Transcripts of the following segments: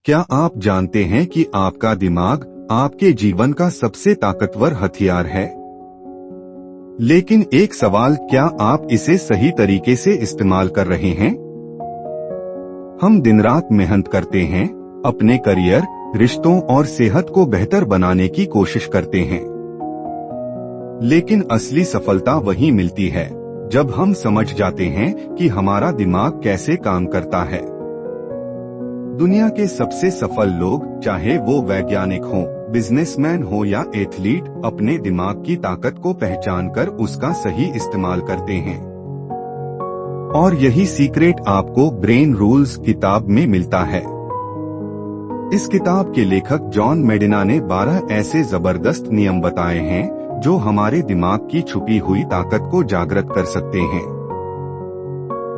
क्या आप जानते हैं कि आपका दिमाग आपके जीवन का सबसे ताकतवर हथियार है? लेकिन एक सवाल, क्या आप इसे सही तरीके से इस्तेमाल कर रहे हैं? हम दिन रात मेहनत करते हैं, अपने करियर, रिश्तों और सेहत को बेहतर बनाने की कोशिश करते हैं। लेकिन असली सफलता वहीं मिलती है जब हम समझ जाते हैं कि हमारा दिमाग कैसे काम करता है। दुनिया के सबसे सफल लोग, चाहे वो वैज्ञानिक हों, बिजनेसमैन हो या एथलीट, अपने दिमाग की ताकत को पहचानकर उसका सही इस्तेमाल करते हैं। और यही सीक्रेट आपको ब्रेन रूल्स किताब में मिलता है। इस किताब के लेखक जॉन मेडिना ने 12 ऐसे जबरदस्त नियम बताए हैं जो हमारे दिमाग की छुपी हुई ताकत को जागृत कर सकते हैं।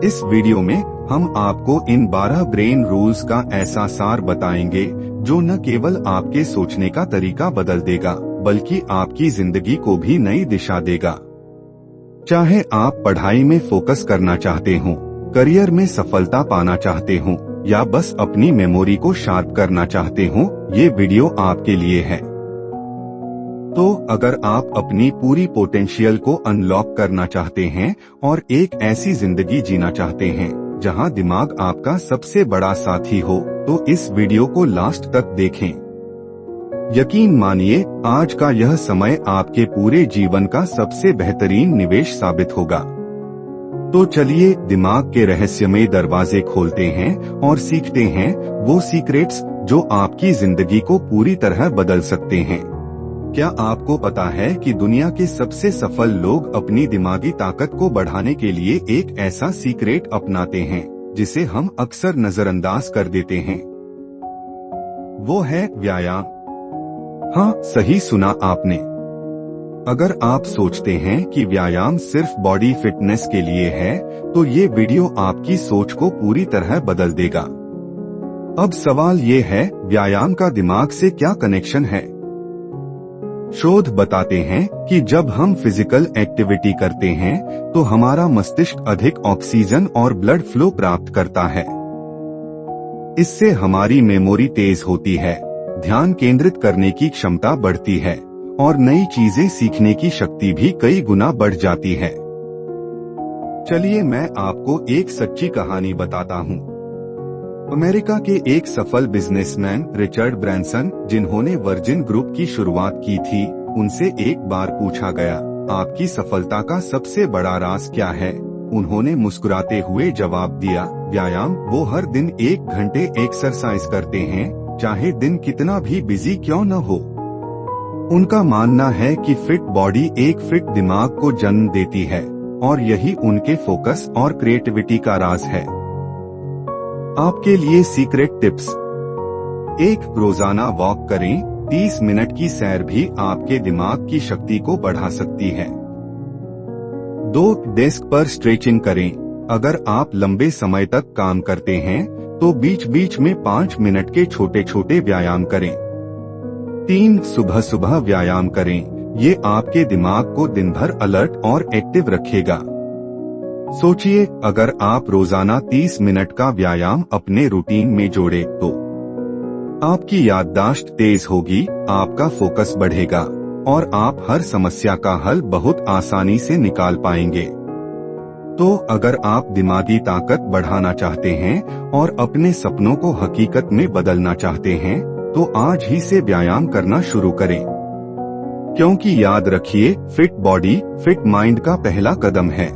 इस वीडियो में हम आपको इन 12 ब्रेन रूल्स का ऐसा सार बताएंगे जो न केवल आपके सोचने का तरीका बदल देगा, बल्कि आपकी जिंदगी को भी नई दिशा देगा। चाहे आप पढ़ाई में फोकस करना चाहते हो, करियर में सफलता पाना चाहते हो या बस अपनी मेमोरी को शार्प करना चाहते हो, ये वीडियो आपके लिए है। तो अगर आप अपनी पूरी पोटेंशियल को अनलॉक करना चाहते हैं और एक ऐसी जिंदगी जीना चाहते हैं जहां दिमाग आपका सबसे बड़ा साथी हो, तो इस वीडियो को लास्ट तक देखें। यकीन मानिए, आज का यह समय आपके पूरे जीवन का सबसे बेहतरीन निवेश साबित होगा। तो चलिए दिमाग के रहस्यमय दरवाजे खोलते हैं और सीखते हैं वो सीक्रेट्स जो आपकी जिंदगी को पूरी तरह बदल सकते हैं। क्या आपको पता है कि दुनिया के सबसे सफल लोग अपनी दिमागी ताकत को बढ़ाने के लिए एक ऐसा सीक्रेट अपनाते हैं जिसे हम अक्सर नजरअंदाज कर देते हैं? वो है व्यायाम। हाँ, सही सुना आपने। अगर आप सोचते हैं कि व्यायाम सिर्फ बॉडी फिटनेस के लिए है, तो ये वीडियो आपकी सोच को पूरी तरह बदल देगा। अब सवाल ये है, व्यायाम का दिमाग से क्या कनेक्शन है? शोध बताते हैं कि जब हम फिजिकल एक्टिविटी करते हैं तो हमारा मस्तिष्क अधिक ऑक्सीजन और ब्लड फ्लो प्राप्त करता है। इससे हमारी मेमोरी तेज होती है, ध्यान केंद्रित करने की क्षमता बढ़ती है और नई चीजें सीखने की शक्ति भी कई गुना बढ़ जाती है। चलिए मैं आपको एक सच्ची कहानी बताता हूँ। अमेरिका के एक सफल बिजनेसमैन रिचर्ड ब्रैंसन, जिन्होंने वर्जिन ग्रुप की शुरुआत की थी, उनसे एक बार पूछा गया, आपकी सफलता का सबसे बड़ा राज क्या है? उन्होंने मुस्कुराते हुए जवाब दिया, व्यायाम। वो हर दिन 1 घंटे एक्सरसाइज करते हैं, चाहे दिन कितना भी बिजी क्यों न हो। उनका मानना है कि फिट बॉडी एक फिट दिमाग को जन्म देती है और यही उनके फोकस और क्रिएटिविटी का राज है। आपके लिए सीक्रेट टिप्स: 1. रोजाना वॉक करें। 30 मिनट की सैर भी आपके दिमाग की शक्ति को बढ़ा सकती है। 2. डेस्क पर स्ट्रेचिंग करें। अगर आप लंबे समय तक काम करते हैं तो बीच बीच में 5 मिनट के छोटे छोटे व्यायाम करें। 3. सुबह सुबह व्यायाम करें। ये आपके दिमाग को दिन भर अलर्ट और एक्टिव रखेगा। सोचिए, अगर आप रोजाना 30 मिनट का व्यायाम अपने रूटीन में जोड़े तो आपकी याददाश्त तेज होगी, आपका फोकस बढ़ेगा और आप हर समस्या का हल बहुत आसानी से निकाल पाएंगे। तो अगर आप दिमागी ताकत बढ़ाना चाहते हैं और अपने सपनों को हकीकत में बदलना चाहते हैं, तो आज ही से व्यायाम करना शुरू करें। क्योंकि याद रखिए, फिट बॉडी फिट माइंड का पहला कदम है।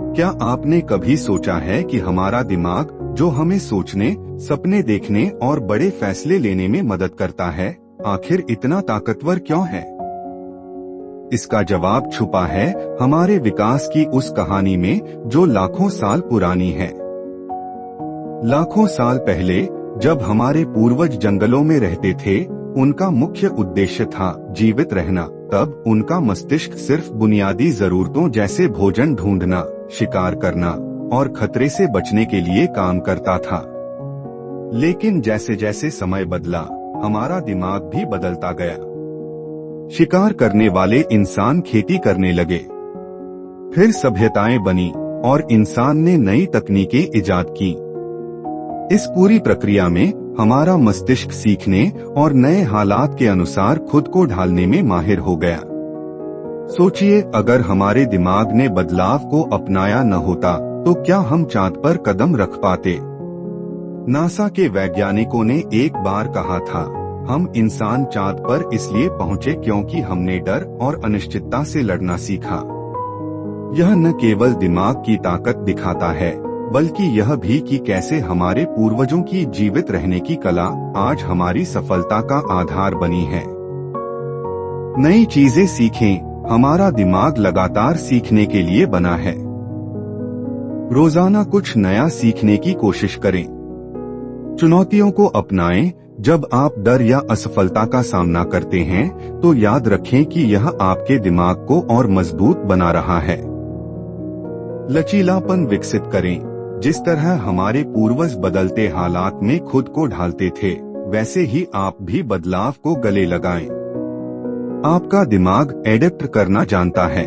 क्या आपने कभी सोचा है कि हमारा दिमाग, जो हमें सोचने, सपने देखने और बड़े फैसले लेने में मदद करता है, आखिर इतना ताकतवर क्यों है? इसका जवाब छुपा है हमारे विकास की उस कहानी में जो लाखों साल पुरानी है। लाखों साल पहले जब हमारे पूर्वज जंगलों में रहते थे, उनका मुख्य उद्देश्य था जीवित रहना। तब उनका मस्तिष्क सिर्फ बुनियादी जरूरतों जैसे भोजन ढूंढना, शिकार करना और खतरे से बचने के लिए काम करता था। लेकिन जैसे जैसे समय बदला, हमारा दिमाग भी बदलता गया। शिकार करने वाले इंसान खेती करने लगे, फिर सभ्यताएं बनी और इंसान ने नई तकनीकें इजाद की। इस पूरी प्रक्रिया में हमारा मस्तिष्क सीखने और नए हालात के अनुसार खुद को ढालने में माहिर हो गया। सोचिए, अगर हमारे दिमाग ने बदलाव को अपनाया न होता तो क्या हम चांद पर कदम रख पाते? नासा के वैज्ञानिकों ने एक बार कहा था, हम इंसान चांद पर इसलिए पहुंचे क्योंकि हमने डर और अनिश्चितता से लड़ना सीखा। यह न केवल दिमाग की ताकत दिखाता है, बल्कि यह भी कि कैसे हमारे पूर्वजों की जीवित रहने की कला आज हमारी सफलता का आधार बनी है। नई चीजें सीखें। हमारा दिमाग लगातार सीखने के लिए बना है। रोजाना कुछ नया सीखने की कोशिश करें। चुनौतियों को अपनाएं। जब आप डर या असफलता का सामना करते हैं तो याद रखें कि यह आपके दिमाग को और मजबूत बना रहा है। लचीलापन विकसित करें। जिस तरह हमारे पूर्वज बदलते हालात में खुद को ढालते थे, वैसे ही आप भी बदलाव को गले लगाएं। आपका दिमाग एडेप्ट करना जानता है।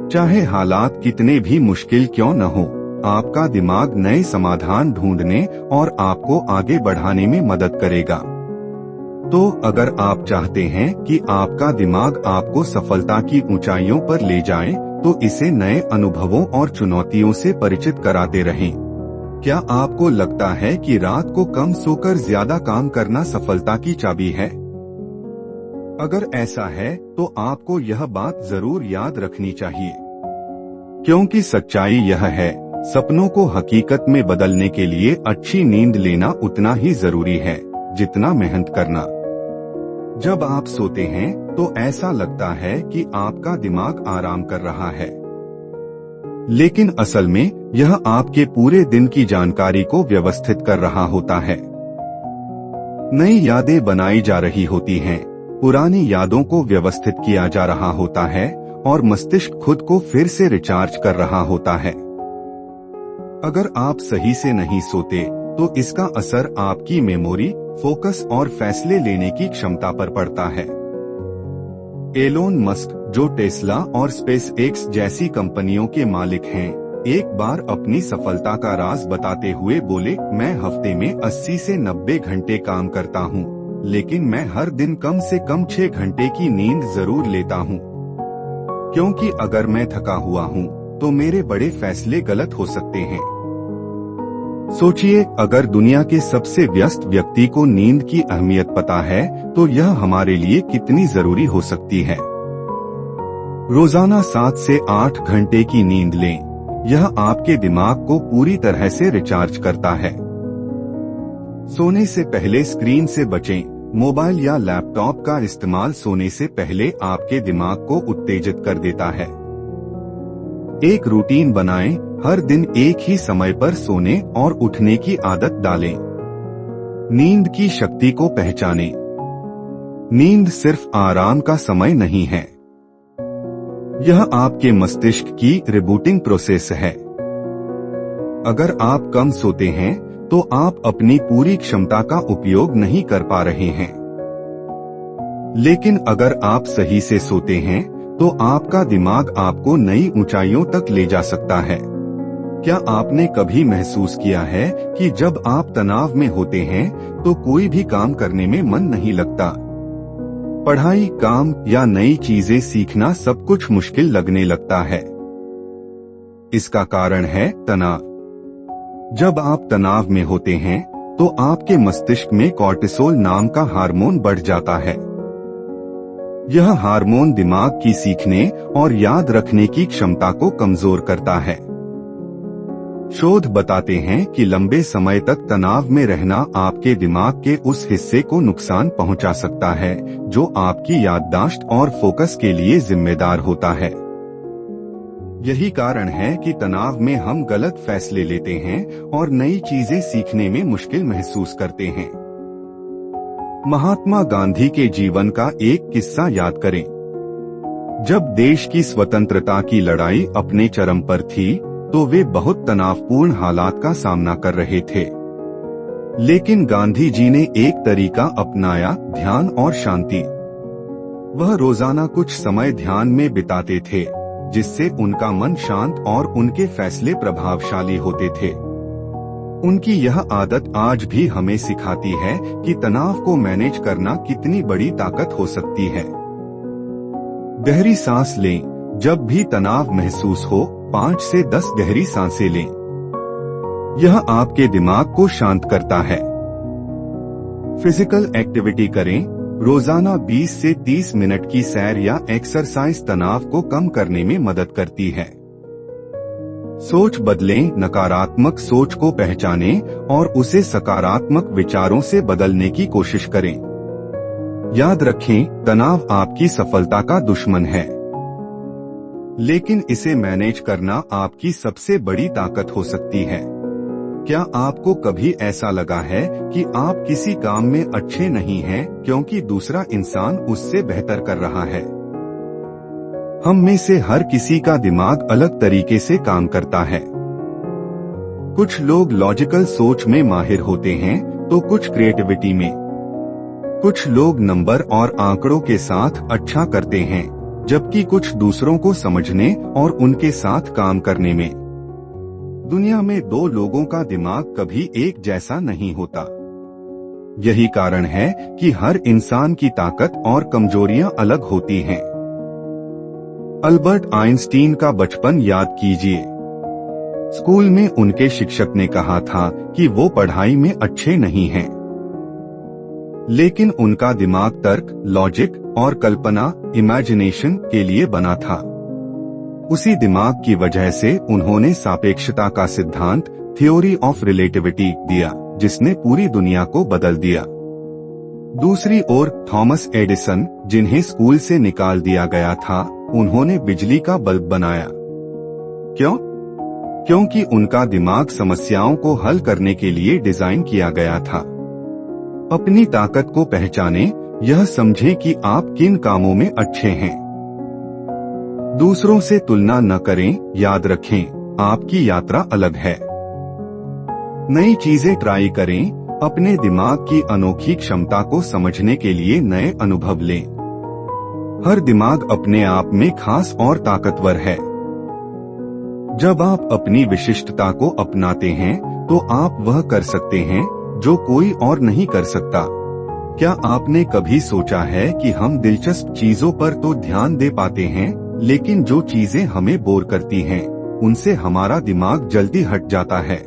चाहे हालात कितने भी मुश्किल क्यों न हो, आपका दिमाग नए समाधान ढूंढने और आपको आगे बढ़ाने में मदद करेगा। तो अगर आप चाहते हैं कि आपका दिमाग आपको सफलता की ऊंचाइयों पर ले जाए, तो इसे नए अनुभवों और चुनौतियों से परिचित कराते रहें। क्या आपको लगता है कि रात को कम सोकर ज्यादा काम करना सफलता की चाबी है? अगर ऐसा है तो आपको यह बात जरूर याद रखनी चाहिए, क्योंकि सच्चाई यह है, सपनों को हकीकत में बदलने के लिए अच्छी नींद लेना उतना ही जरूरी है जितना मेहनत करना। जब आप सोते हैं तो ऐसा लगता है कि आपका दिमाग आराम कर रहा है, लेकिन असल में यह आपके पूरे दिन की जानकारी को व्यवस्थित कर रहा होता है। नई यादें बनाई जा रही होती हैं, पुरानी यादों को व्यवस्थित किया जा रहा होता है और मस्तिष्क खुद को फिर से रिचार्ज कर रहा होता है। अगर आप सही से नहीं सोते तो इसका असर आपकी मेमोरी, फोकस और फैसले लेने की क्षमता पर पड़ता है। एलोन मस्क, जो टेस्ला और स्पेस एक्स जैसी कंपनियों के मालिक हैं, एक बार अपनी सफलता का राज बताते हुए बोले, मैं हफ्ते में 80 से 90 घंटे काम करता हूँ, लेकिन मैं हर दिन कम से कम 6 घंटे की नींद जरूर लेता हूँ, क्योंकि अगर मैं थका हुआ हूँ तो मेरे बड़े फैसले गलत हो सकते हैं। सोचिए, अगर दुनिया के सबसे व्यस्त व्यक्ति को नींद की अहमियत पता है तो यह हमारे लिए कितनी जरूरी हो सकती है। रोजाना 7 से 8 घंटे की नींद लें। यह आपके दिमाग को पूरी तरह से रिचार्ज करता है। सोने से पहले स्क्रीन से बचें। मोबाइल या लैपटॉप का इस्तेमाल सोने से पहले आपके दिमाग को उत्तेजित कर देता है। एक रूटीन बनाएं, हर दिन एक ही समय पर सोने और उठने की आदत डालें। नींद की शक्ति को पहचानें। नींद सिर्फ आराम का समय नहीं है, यह आपके मस्तिष्क की रिबूटिंग प्रोसेस है। अगर आप कम सोते हैं तो आप अपनी पूरी क्षमता का उपयोग नहीं कर पा रहे हैं, लेकिन अगर आप सही से सोते हैं तो आपका दिमाग आपको नई ऊंचाइयों तक ले जा सकता है। क्या आपने कभी महसूस किया है कि जब आप तनाव में होते हैं तो कोई भी काम करने में मन नहीं लगता? पढ़ाई, काम या नई चीजें सीखना सब कुछ मुश्किल लगने लगता है। इसका कारण है तनाव। जब आप तनाव में होते हैं तो आपके मस्तिष्क में कॉर्टिसोल नाम का हार्मोन बढ़ जाता है। यह हार्मोन दिमाग की सीखने और याद रखने की क्षमता को कमजोर करता है। शोध बताते हैं कि लंबे समय तक तनाव में रहना आपके दिमाग के उस हिस्से को नुकसान पहुंचा सकता है जो आपकी याददाश्त और फोकस के लिए जिम्मेदार होता है। यही कारण है कि तनाव में हम गलत फैसले लेते हैं और नई चीजें सीखने में मुश्किल महसूस करते हैं। महात्मा गांधी के जीवन का एक किस्सा याद करें। जब देश की स्वतंत्रता की लड़ाई अपने चरम पर थी तो वे बहुत तनावपूर्ण हालात का सामना कर रहे थे, लेकिन गांधी जी ने एक तरीका अपनाया, ध्यान और शांति। वह रोजाना कुछ समय ध्यान में बिताते थे, जिससे उनका मन शांत और उनके फैसले प्रभावशाली होते थे। उनकी यह आदत आज भी हमें सिखाती है कि तनाव को मैनेज करना कितनी बड़ी ताकत हो सकती है। गहरी सांस लें। जब भी तनाव महसूस हो, 5 से 10 गहरी सांसें लें। यह आपके दिमाग को शांत करता है। फिजिकल एक्टिविटी करें। रोजाना 20 से 30 मिनट की सैर या एक्सरसाइज तनाव को कम करने में मदद करती है। सोच बदलें। नकारात्मक सोच को पहचानें और उसे सकारात्मक विचारों से बदलने की कोशिश करें। याद रखें, तनाव आपकी सफलता का दुश्मन है, लेकिन इसे मैनेज करना आपकी सबसे बड़ी ताकत हो सकती है। क्या आपको कभी ऐसा लगा है कि आप किसी काम में अच्छे नहीं हैं क्योंकि दूसरा इंसान उससे बेहतर कर रहा है? हम में से हर किसी का दिमाग अलग तरीके से काम करता है। कुछ लोग लॉजिकल सोच में माहिर होते हैं तो कुछ क्रिएटिविटी में। कुछ लोग नंबर और आंकड़ों के साथ अच्छा करते हैं, जबकि कुछ दूसरों को समझने और उनके साथ काम करने में। दुनिया में 2 लोगों का दिमाग कभी एक जैसा नहीं होता। यही कारण है कि हर इंसान की ताकत और कमजोरियां अलग होती हैं। अल्बर्ट आइंस्टीन का बचपन याद कीजिए। स्कूल में उनके शिक्षक ने कहा था कि वो पढ़ाई में अच्छे नहीं हैं, लेकिन उनका दिमाग तर्क, लॉजिक और कल्पना, इमेजिनेशन के लिए बना था। उसी दिमाग की वजह से उन्होंने सापेक्षता का सिद्धांत, थ्योरी ऑफ रिलेटिविटी दिया, जिसने पूरी दुनिया को बदल दिया। दूसरी ओर थॉमस एडिसन, जिन्हें स्कूल से निकाल दिया गया था, उन्होंने बिजली का बल्ब बनाया। क्यों? क्योंकि उनका दिमाग समस्याओं को हल करने के लिए डिजाइन किया गया था। अपनी ताकत को पहचानें। यह समझें कि आप किन कामों में अच्छे हैं। दूसरों से तुलना न करें। याद रखें, आपकी यात्रा अलग है। नई चीजें ट्राई करें। अपने दिमाग की अनोखी क्षमता को समझने के लिए नए अनुभव लें। हर दिमाग अपने आप में खास और ताकतवर है। जब आप अपनी विशिष्टता को अपनाते हैं तो आप वह कर सकते हैं जो कोई और नहीं कर सकता। क्या आपने कभी सोचा है कि हम दिलचस्प चीजों पर तो ध्यान दे पाते हैं, लेकिन जो चीजें हमें बोर करती हैं, उनसे हमारा दिमाग जल्दी हट जाता है?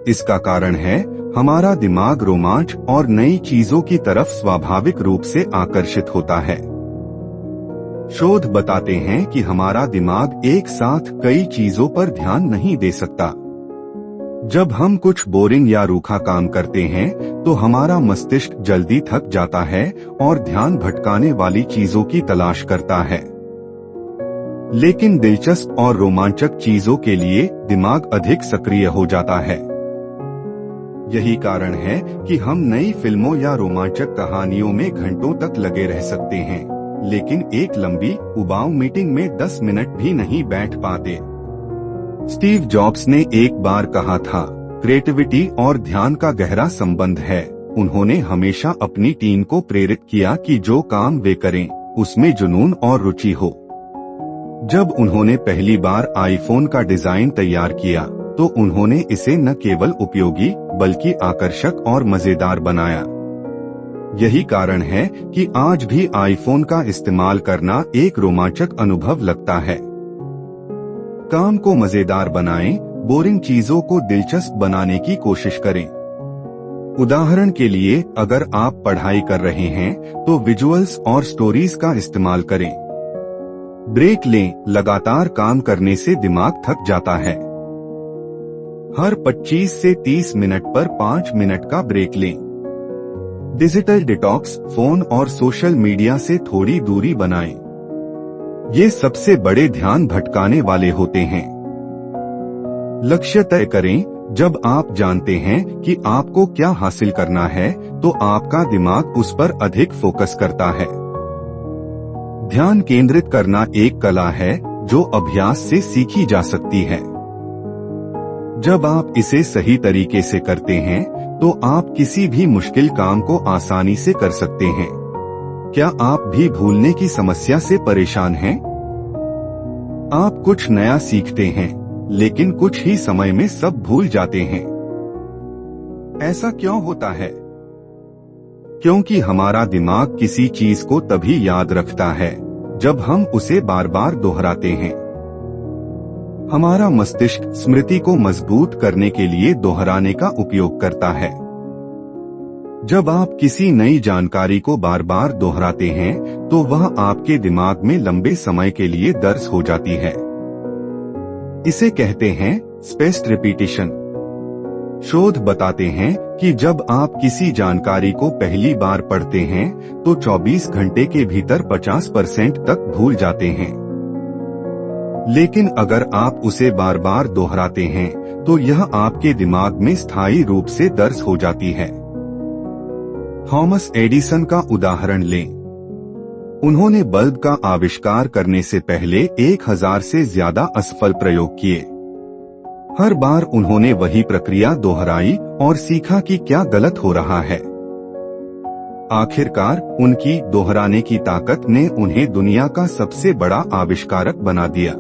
इसका कारण है हमारा दिमाग रोमांच और नई चीजों की तरफ स्वाभाविक रूप से आकर्षित होता है। शोध बताते हैं कि हमारा दिमाग एक साथ कई चीजों पर ध्यान नहीं दे सकता। जब हम कुछ बोरिंग या रूखा काम करते हैं तो हमारा मस्तिष्क जल्दी थक जाता है और ध्यान भटकाने वाली चीजों की तलाश करता है। लेकिन दिलचस्प और रोमांचक चीजों के लिए दिमाग अधिक सक्रिय हो जाता है। यही कारण है कि हम नई फिल्मों या रोमांचक कहानियों में घंटों तक लगे रह सकते हैं, लेकिन एक लंबी उबाऊ मीटिंग में 10 मिनट भी नहीं बैठ पाते। स्टीव जॉब्स ने एक बार कहा था, क्रिएटिविटी और ध्यान का गहरा संबंध है। उन्होंने हमेशा अपनी टीम को प्रेरित किया कि जो काम वे करें उसमें जुनून और रुचि हो। जब उन्होंने पहली बार आईफोन का डिजाइन तैयार किया तो उन्होंने इसे न केवल उपयोगी बल्कि आकर्षक और मजेदार बनाया। यही कारण है कि आज भी आईफोन का इस्तेमाल करना एक रोमांचक अनुभव लगता है। काम को मजेदार बनाएं, बोरिंग चीजों को दिलचस्प बनाने की कोशिश करें। उदाहरण के लिए, अगर आप पढ़ाई कर रहे हैं तो विजुअल्स और स्टोरीज का इस्तेमाल करें। ब्रेक लें, लगातार काम करने से दिमाग थक जाता है। हर 25 से 30 मिनट पर 5 मिनट का ब्रेक लें। डिजिटल डिटॉक्स, फोन और सोशल मीडिया से थोड़ी दूरी बनाएं। ये सबसे बड़े ध्यान भटकाने वाले होते हैं। लक्ष्य तय करें। जब आप जानते हैं कि आपको क्या हासिल करना है तो आपका दिमाग उस पर अधिक फोकस करता है। ध्यान केंद्रित करना एक कला है जो अभ्यास से सीखी जा सकती है। जब आप इसे सही तरीके से करते हैं तो आप किसी भी मुश्किल काम को आसानी से कर सकते हैं। क्या आप भी भूलने की समस्या से परेशान हैं? आप कुछ नया सीखते हैं, लेकिन कुछ ही समय में सब भूल जाते हैं। ऐसा क्यों होता है? क्योंकि हमारा दिमाग किसी चीज को तभी याद रखता है जब हम उसे बार बार दोहराते हैं। हमारा मस्तिष्क स्मृति को मजबूत करने के लिए दोहराने का उपयोग करता है। जब आप किसी नई जानकारी को बार बार दोहराते हैं तो वह आपके दिमाग में लंबे समय के लिए दर्ज हो जाती है। इसे कहते हैं स्पेस्ड रिपीटिशन। शोध बताते हैं कि जब आप किसी जानकारी को पहली बार पढ़ते हैं तो 24 घंटे के भीतर 50% तक भूल जाते हैं। लेकिन अगर आप उसे बार बार दोहराते हैं तो यह आपके दिमाग में स्थायी रूप से दर्ज हो जाती है। थॉमस एडिसन का उदाहरण लें। उन्होंने बल्ब का आविष्कार करने से पहले 1000 से ज्यादा असफल प्रयोग किए। हर बार उन्होंने वही प्रक्रिया दोहराई और सीखा कि क्या गलत हो रहा है। आखिरकार उनकी दोहराने की ताकत ने उन्हें दुनिया का सबसे बड़ा आविष्कारक बना दिया।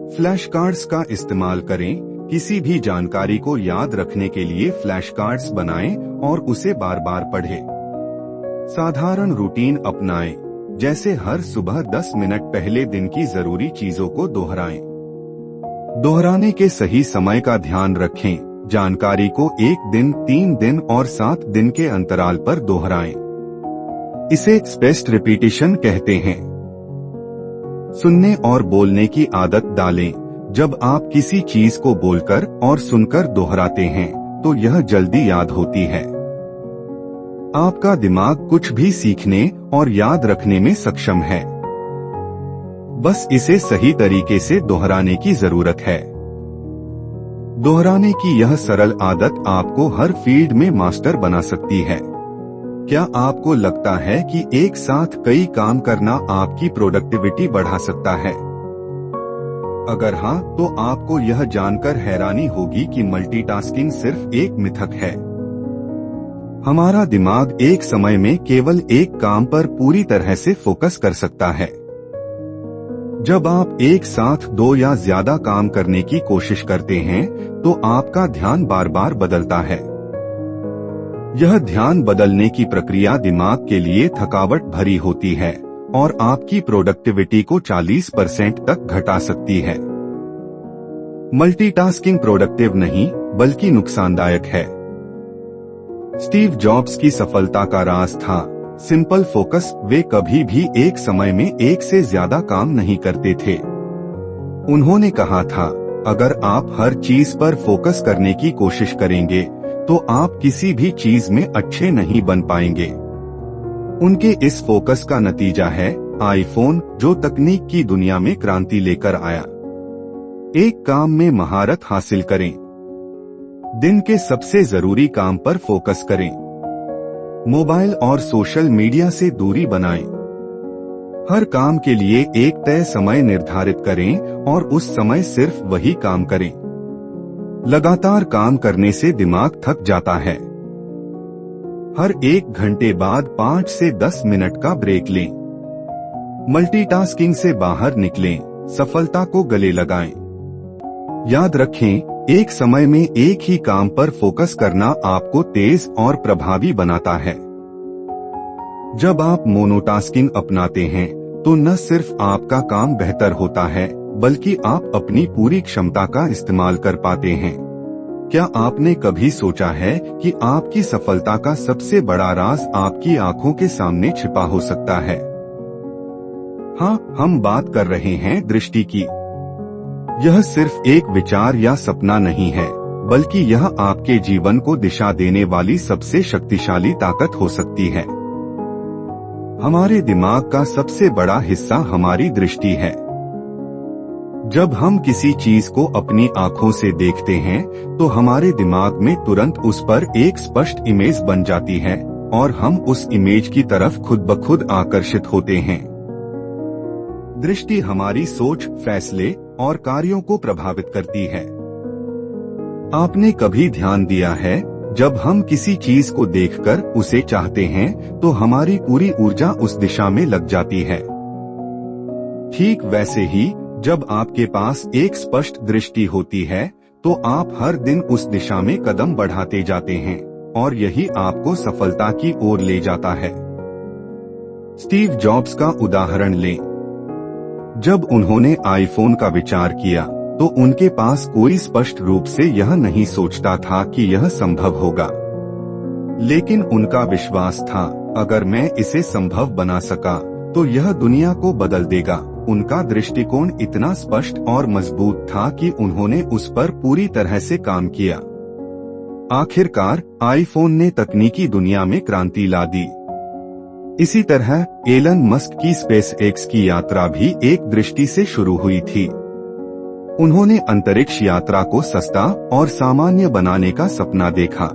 फ्लैश कार्ड्स का इस्तेमाल करें। किसी भी जानकारी को याद रखने के लिए फ्लैश कार्ड्स बनाएं और उसे बार बार पढ़ें। साधारण रूटीन अपनाएं, जैसे हर सुबह 10 मिनट पहले दिन की जरूरी चीजों को दोहराएं। दोहराने के सही समय का ध्यान रखें। जानकारी को 1 दिन, 3 दिन और 7 दिन के अंतराल पर दोहराएं। इसे स्पेस्ड रिपीटिशन कहते हैं। सुनने और बोलने की आदत डालें। जब आप किसी चीज को बोलकर और सुनकर दोहराते हैं तो यह जल्दी याद होती है। आपका दिमाग कुछ भी सीखने और याद रखने में सक्षम है। बस इसे सही तरीके से दोहराने की जरूरत है। दोहराने की यह सरल आदत आपको हर फील्ड में मास्टर बना सकती है। क्या आपको लगता है कि एक साथ कई काम करना आपकी प्रोडक्टिविटी बढ़ा सकता है? अगर हाँ, तो आपको यह जानकर हैरानी होगी कि मल्टीटास्किंग सिर्फ एक मिथक है। हमारा दिमाग एक समय में केवल एक काम पर पूरी तरह से फोकस कर सकता है। जब आप एक साथ 2 या ज्यादा काम करने की कोशिश करते हैं तो आपका ध्यान बार बार बदलता है। यह ध्यान बदलने की प्रक्रिया दिमाग के लिए थकावट भरी होती है और आपकी प्रोडक्टिविटी को 40% तक घटा सकती है। मल्टीटास्किंग प्रोडक्टिव नहीं बल्कि नुकसानदायक है। स्टीव जॉब्स की सफलता का राज था सिंपल फोकस। वे कभी भी एक समय में एक से ज्यादा काम नहीं करते थे। उन्होंने कहा था, अगर आप हर चीज पर फोकस करने की कोशिश करेंगे तो आप किसी भी चीज में अच्छे नहीं बन पाएंगे। उनके इस फोकस का नतीजा है आईफोन, जो तकनीक की दुनिया में क्रांति लेकर आया। एक काम में महारत हासिल करें। दिन के सबसे जरूरी काम पर फोकस करें। मोबाइल और सोशल मीडिया से दूरी बनाएं। हर काम के लिए एक तय समय निर्धारित करें और उस समय सिर्फ वही काम करें। लगातार काम करने से दिमाग थक जाता है। हर 1 घंटे बाद 5 से 10 मिनट का ब्रेक लें। मल्टीटास्किंग से बाहर निकलें, सफलता को गले लगाएं। याद रखें, एक समय में एक ही काम पर फोकस करना आपको तेज और प्रभावी बनाता है। जब आप मोनोटास्किंग अपनाते हैं तो न सिर्फ आपका काम बेहतर होता है बल्कि आप अपनी पूरी क्षमता का इस्तेमाल कर पाते हैं। क्या आपने कभी सोचा है कि आपकी सफलता का सबसे बड़ा राज आपकी आंखों के सामने छिपा हो सकता है? हाँ, हम बात कर रहे हैं दृष्टि की। यह सिर्फ एक विचार या सपना नहीं है, बल्कि यह आपके जीवन को दिशा देने वाली सबसे शक्तिशाली ताकत हो सकती है। हमारे दिमाग का सबसे बड़ा हिस्सा हमारी दृष्टि है। जब हम किसी चीज को अपनी आंखों से देखते हैं तो हमारे दिमाग में तुरंत उस पर एक स्पष्ट इमेज बन जाती है और हम उस इमेज की तरफ खुद ब खुद आकर्षित होते हैं। दृष्टि हमारी सोच, फैसले और कार्यों को प्रभावित करती है। आपने कभी ध्यान दिया है, जब हम किसी चीज को देखकर उसे चाहते हैं तो हमारी पूरी ऊर्जा उस दिशा में लग जाती है। ठीक वैसे ही जब आपके पास एक स्पष्ट दृष्टि होती है तो आप हर दिन उस दिशा में कदम बढ़ाते जाते हैं और यही आपको सफलता की ओर ले जाता है। स्टीव जॉब्स का उदाहरण लें। जब उन्होंने आईफोन का विचार किया तो उनके पास कोई स्पष्ट रूप से यह नहीं सोचता था कि यह संभव होगा, लेकिन उनका विश्वास था अगर मैं इसे संभव बना सका तो यह दुनिया को बदल देगा। उनका दृष्टिकोण इतना स्पष्ट और मजबूत था कि उन्होंने उस पर पूरी तरह से काम किया। आखिरकार आईफोन ने तकनीकी दुनिया में क्रांति ला दी। इसी तरह एलन मस्क की स्पेसएक्स की यात्रा भी एक दृष्टि से शुरू हुई थी। उन्होंने अंतरिक्ष यात्रा को सस्ता और सामान्य बनाने का सपना देखा।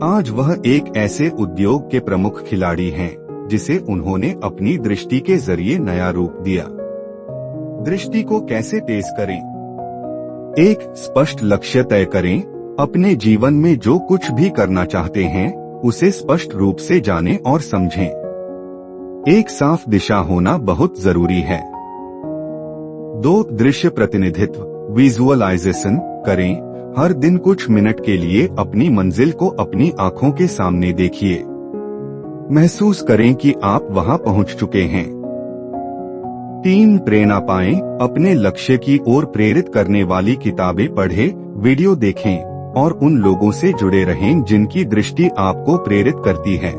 आज वह एक ऐसे उद्योग के प्रमुख खिलाड़ी हैं जिसे उन्होंने अपनी दृष्टि के जरिए नया रूप दिया। दृष्टि को कैसे तेज करें? एक स्पष्ट लक्ष्य तय करें। अपने जीवन में जो कुछ भी करना चाहते हैं उसे स्पष्ट रूप से जानें और समझें। एक साफ दिशा होना बहुत जरूरी है। 2 दृश्य प्रतिनिधित्व विजुअलाइजेशन करें। हर दिन कुछ मिनट के लिए अपनी मंजिल को अपनी आंखों के सामने देखिए। महसूस करें कि आप वहां पहुंच चुके हैं। 3 प्रेरणा पाएं। अपने लक्ष्य की ओर प्रेरित करने वाली किताबें पढ़ें, वीडियो देखें और उन लोगों से जुड़े रहें जिनकी दृष्टि आपको प्रेरित करती है।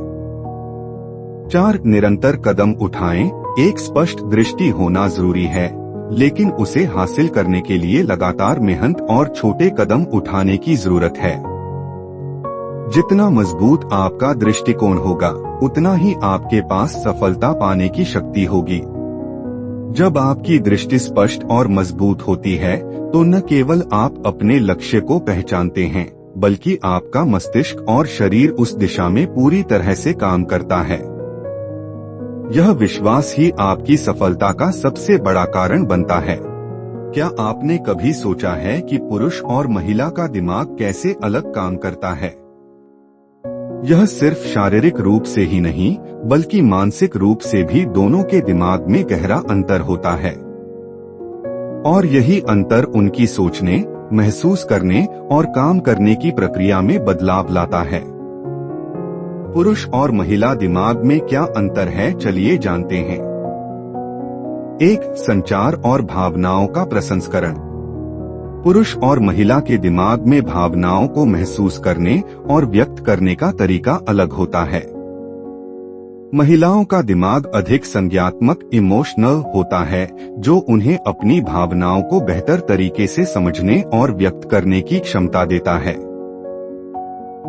4 निरंतर कदम उठाएं। एक स्पष्ट दृष्टि होना जरूरी है, लेकिन उसे हासिल करने के लिए लगातार मेहनत और छोटे कदम उठाने की जरूरत है। जितना मजबूत आपका दृष्टिकोण होगा उतना ही आपके पास सफलता पाने की शक्ति होगी। जब आपकी दृष्टि स्पष्ट और मजबूत होती है तो न केवल आप अपने लक्ष्य को पहचानते हैं, बल्कि आपका मस्तिष्क और शरीर उस दिशा में पूरी तरह से काम करता है। यह विश्वास ही आपकी सफलता का सबसे बड़ा कारण बनता है। क्या आपने कभी सोचा है कि पुरुष और महिला का दिमाग कैसे अलग काम करता है? यह सिर्फ शारीरिक रूप से ही नहीं, बल्कि मानसिक रूप से भी दोनों के दिमाग में गहरा अंतर होता है। और यही अंतर उनकी सोचने, महसूस करने और काम करने की प्रक्रिया में बदलाव लाता है। पुरुष और महिला दिमाग में क्या अंतर है, चलिए जानते हैं। 1 संचार और भावनाओं का प्रसंस्करण। पुरुष और महिला के दिमाग में भावनाओं को महसूस करने और व्यक्त करने का तरीका अलग होता है। महिलाओं का दिमाग अधिक संज्ञात्मक इमोशनल होता है, जो उन्हें अपनी भावनाओं को बेहतर तरीके से समझने और व्यक्त करने की क्षमता देता है।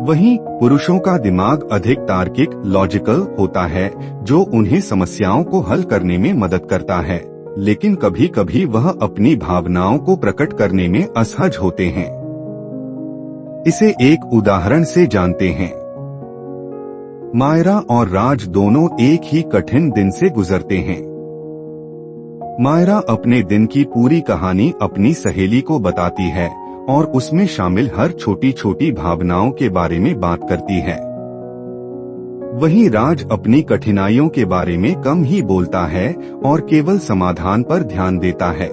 वहीं पुरुषों का दिमाग अधिक तार्किक लॉजिकल होता है, जो उन्हें समस्याओं को हल करने में मदद करता है, लेकिन कभी कभी वह अपनी भावनाओं को प्रकट करने में असहज होते हैं। इसे एक उदाहरण से जानते हैं। मायरा और राज दोनों एक ही कठिन दिन से गुजरते हैं। मायरा अपने दिन की पूरी कहानी अपनी सहेली को बताती है और उसमें शामिल हर छोटी छोटी भावनाओं के बारे में बात करती है। वहीं राज अपनी कठिनाइयों के बारे में कम ही बोलता है और केवल समाधान पर ध्यान देता है।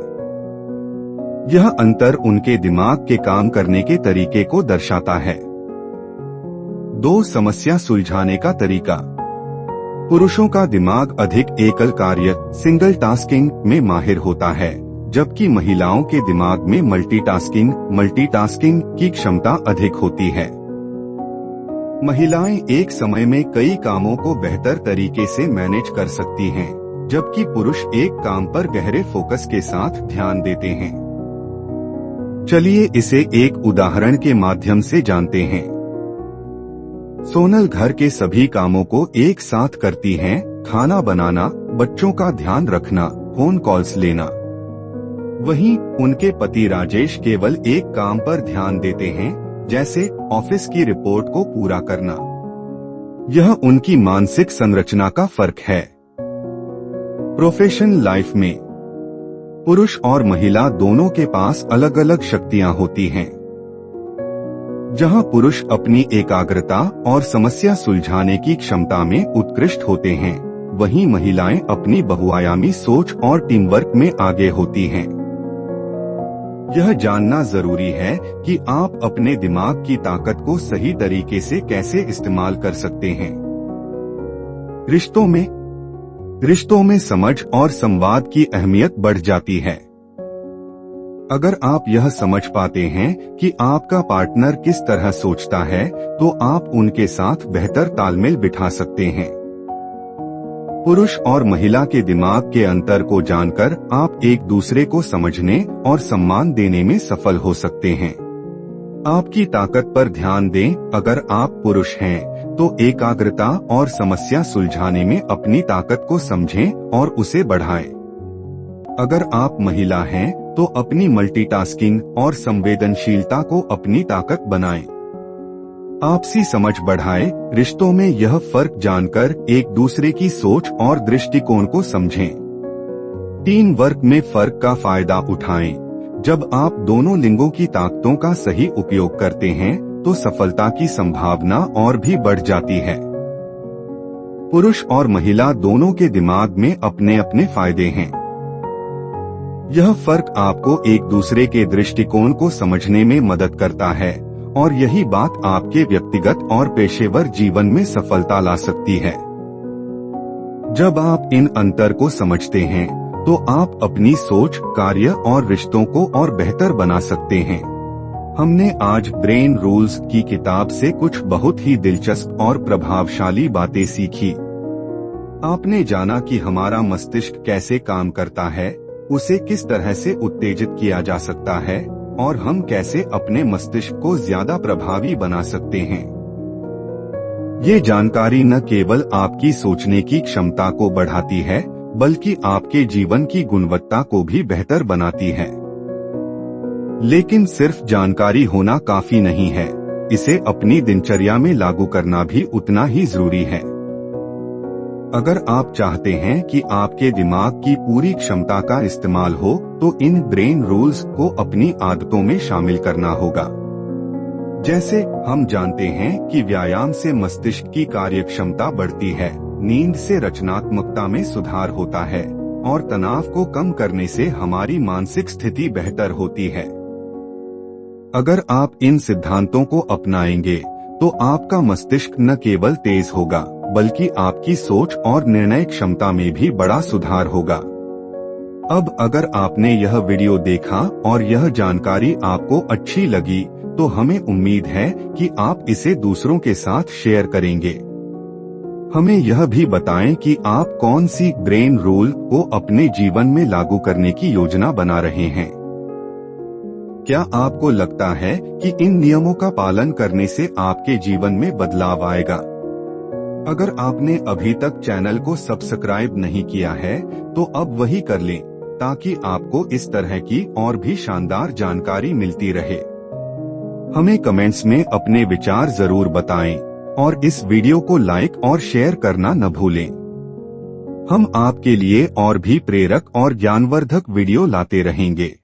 यह अंतर उनके दिमाग के काम करने के तरीके को दर्शाता है। 2 समस्या सुलझाने का तरीका। पुरुषों का दिमाग अधिक एकल कार्य सिंगल टास्किंग में माहिर होता है, जबकि महिलाओं के दिमाग में मल्टीटास्किंग की क्षमता अधिक होती है। महिलाएं एक समय में कई कामों को बेहतर तरीके से मैनेज कर सकती हैं, जबकि पुरुष एक काम पर गहरे फोकस के साथ ध्यान देते हैं। चलिए इसे एक उदाहरण के माध्यम से जानते हैं। सोनल घर के सभी कामों को एक साथ करती हैं, खाना बनाना, बच्चों का ध्यान रखना, फोन कॉल्स लेना। वहीं उनके पति राजेश केवल एक काम पर ध्यान देते हैं, जैसे ऑफिस की रिपोर्ट को पूरा करना। यह उनकी मानसिक संरचना का फर्क है। प्रोफेशनल लाइफ में पुरुष और महिला दोनों के पास अलग अलग शक्तियां होती हैं। जहां पुरुष अपनी एकाग्रता और समस्या सुलझाने की क्षमता में उत्कृष्ट होते हैं, वहीं महिलाएं अपनी बहुआयामी सोच और टीम वर्क में आगे होती हैं। यह जानना जरूरी है कि आप अपने दिमाग की ताकत को सही तरीके से कैसे इस्तेमाल कर सकते हैं। रिश्तों में समझ और संवाद की अहमियत बढ़ जाती है। अगर आप यह समझ पाते हैं कि आपका पार्टनर किस तरह सोचता है, तो आप उनके साथ बेहतर तालमेल बिठा सकते हैं। पुरुष और महिला के दिमाग के अंतर को जानकर आप एक दूसरे को समझने और सम्मान देने में सफल हो सकते हैं। आपकी ताकत पर ध्यान दें। अगर आप पुरुष हैं, तो एकाग्रता और समस्या सुलझाने में अपनी ताकत को समझें और उसे बढ़ाएं। अगर आप महिला हैं, तो अपनी मल्टीटास्किंग और संवेदनशीलता को अपनी ताकत बनाएं। आपसी समझ बढ़ाएं। रिश्तों में यह फर्क जानकर एक दूसरे की सोच और दृष्टिकोण को समझें। टीम वर्क में फर्क का फायदा उठाएं। जब आप दोनों लिंगों की ताकतों का सही उपयोग करते हैं, तो सफलता की संभावना और भी बढ़ जाती है। पुरुष और महिला दोनों के दिमाग में अपने अपने फायदे हैं। यह फर्क आपको एक दूसरे के दृष्टिकोण को समझने में मदद करता है, और यही बात आपके व्यक्तिगत और पेशेवर जीवन में सफलता ला सकती है। जब आप इन अंतर को समझते हैं, तो आप अपनी सोच, कार्य और रिश्तों को और बेहतर बना सकते हैं। हमने आज ब्रेन रूल्स की किताब से कुछ बहुत ही दिलचस्प और प्रभावशाली बातें सीखी। आपने जाना कि हमारा मस्तिष्क कैसे काम करता है, उसे किस तरह से उत्तेजित किया जा सकता है, और हम कैसे अपने मस्तिष्क को ज्यादा प्रभावी बना सकते हैं। ये जानकारी न केवल आपकी सोचने की क्षमता को बढ़ाती है, बल्कि आपके जीवन की गुणवत्ता को भी बेहतर बनाती है। लेकिन सिर्फ जानकारी होना काफी नहीं है, इसे अपनी दिनचर्या में लागू करना भी उतना ही जरूरी है। अगर आप चाहते हैं कि आपके दिमाग की पूरी क्षमता का इस्तेमाल हो, तो इन ब्रेन रूल्स को अपनी आदतों में शामिल करना होगा। जैसे हम जानते हैं कि व्यायाम से मस्तिष्क की कार्यक्षमता बढ़ती है, नींद से रचनात्मकता में सुधार होता है, और तनाव को कम करने से हमारी मानसिक स्थिति बेहतर होती है। अगर आप इन सिद्धांतों को अपनाएंगे, तो आपका मस्तिष्क न केवल तेज होगा, बल्कि आपकी सोच और निर्णय क्षमता में भी बड़ा सुधार होगा। अब अगर आपने यह वीडियो देखा और यह जानकारी आपको अच्छी लगी, तो हमें उम्मीद है कि आप इसे दूसरों के साथ शेयर करेंगे। हमें यह भी बताएं कि आप कौन सी ब्रेन रूल को अपने जीवन में लागू करने की योजना बना रहे हैं। क्या आपको लगता है कि इन नियमों का पालन करने से आपके जीवन में बदलाव आएगा? अगर आपने अभी तक चैनल को सब्सक्राइब नहीं किया है, तो अब वही कर लें, ताकि आपको इस तरह की और भी शानदार जानकारी मिलती रहे। हमें कमेंट्स में अपने विचार जरूर बताएं, और इस वीडियो को लाइक और शेयर करना न भूलें। हम आपके लिए और भी प्रेरक और ज्ञानवर्धक वीडियो लाते रहेंगे।